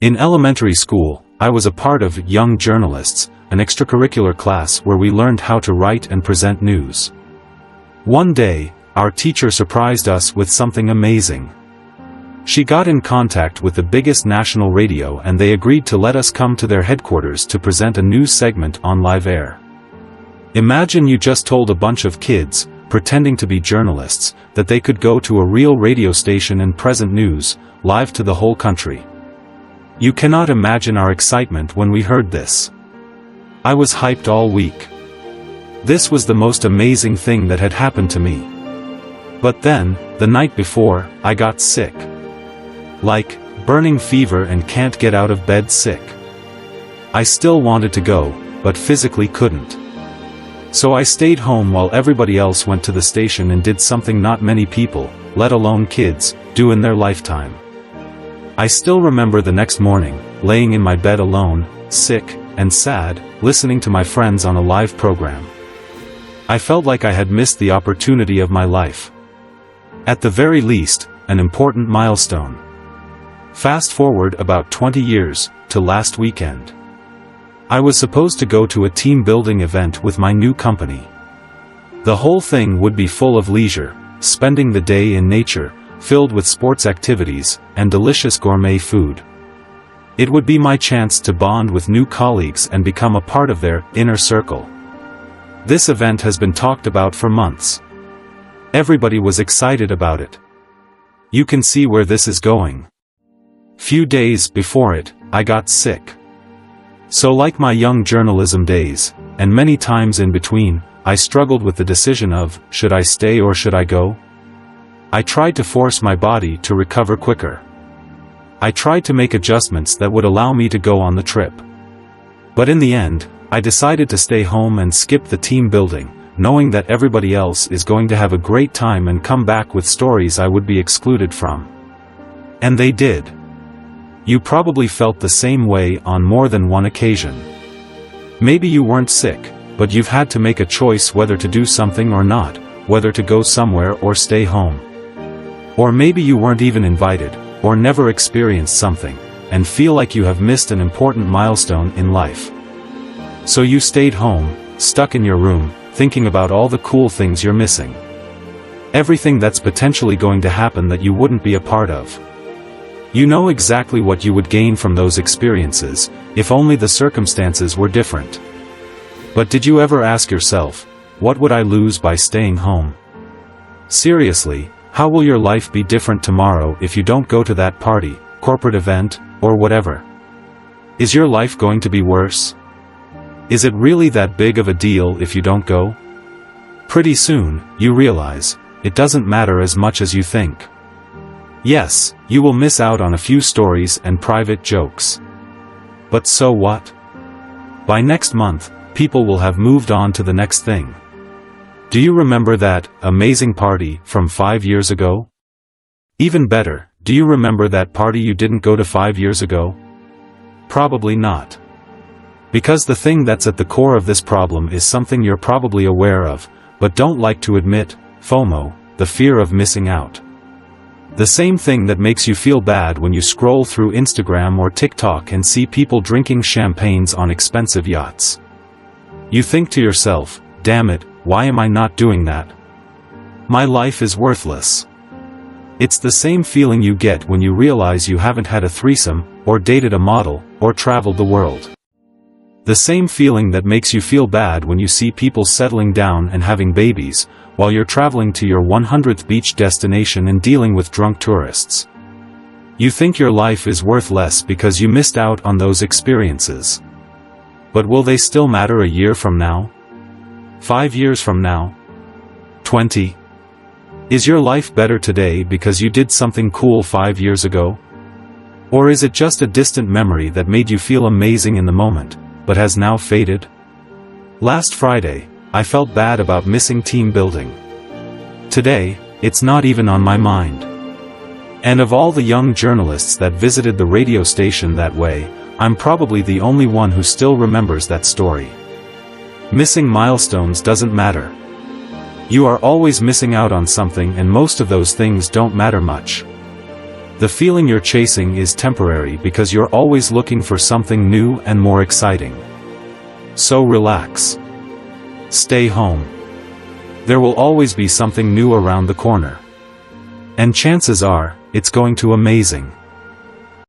In elementary school, I was a part of Young Journalists, an extracurricular class where we learned how to write and present news. One day, our teacher surprised us with something amazing. She got in contact with the biggest national radio and they agreed to let us come to their headquarters to present a news segment on live air. Imagine you just told a bunch of kids, pretending to be journalists, that they could go to a real radio station and present news, live to the whole country. You cannot imagine our excitement when we heard this. I was hyped all week. This was the most amazing thing that had happened to me. But then, the night before, I got sick. Like, burning fever and can't get out of bed sick. I still wanted to go, but physically couldn't. So I stayed home while everybody else went to the station and did something not many people, let alone kids, do in their lifetime. I still remember the next morning, laying in my bed alone, sick, and sad, listening to my friends on a live program. I felt like I had missed the opportunity of my life. At the very least, an important milestone. Fast forward about 20 years, to last weekend. I was supposed to go to a team-building event with my new company. The whole thing would be full of leisure, spending the day in nature, filled with sports activities, and delicious gourmet food. It would be my chance to bond with new colleagues and become a part of their inner circle. This event has been talked about for months. Everybody was excited about it. You can see where this is going. Few days before it, I got sick. So like my young journalism days, and many times in between, I struggled with the decision of, should I stay or should I go? I tried to force my body to recover quicker. I tried to make adjustments that would allow me to go on the trip. But in the end, I decided to stay home and skip the team building, knowing that everybody else is going to have a great time and come back with stories I would be excluded from. And they did. You probably felt the same way on more than one occasion. Maybe you weren't sick, but you've had to make a choice whether to do something or not, whether to go somewhere or stay home. Or maybe you weren't even invited, or never experienced something, and feel like you have missed an important milestone in life. So you stayed home, stuck in your room, thinking about all the cool things you're missing. Everything that's potentially going to happen that you wouldn't be a part of. You know exactly what you would gain from those experiences, if only the circumstances were different. But did you ever ask yourself, what would I lose by staying home? Seriously, how will your life be different tomorrow if you don't go to that party, corporate event, or whatever? Is your life going to be worse? Is it really that big of a deal if you don't go? Pretty soon, you realize, it doesn't matter as much as you think. Yes, you will miss out on a few stories and private jokes. But so what? By next month, people will have moved on to the next thing. Do you remember that amazing party from 5 years ago? Even better, do you remember that party you didn't go to 5 years ago? Probably not. Because the thing that's at the core of this problem is something you're probably aware of, but don't like to admit, FOMO, the fear of missing out. The same thing that makes you feel bad when you scroll through Instagram or TikTok and see people drinking champagnes on expensive yachts. You think to yourself, damn it, why am I not doing that? My life is worthless. It's the same feeling you get when you realize you haven't had a threesome, or dated a model, or traveled the world. The same feeling that makes you feel bad when you see people settling down and having babies, while you're traveling to your 100th beach destination and dealing with drunk tourists. You think your life is worth less because you missed out on those experiences. But will they still matter a year from now? 5 years from now? 20? Is your life better today because you did something cool 5 years ago? Or is it just a distant memory that made you feel amazing in the moment, but has now faded? Last Friday, I felt bad about missing team building. Today, it's not even on my mind. And of all the young journalists that visited the radio station that way, I'm probably the only one who still remembers that story. Missing milestones doesn't matter. You are always missing out on something, and most of those things don't matter much. The feeling you're chasing is temporary because you're always looking for something new and more exciting. So relax. Stay home. There will always be something new around the corner. And chances are, it's going to be amazing.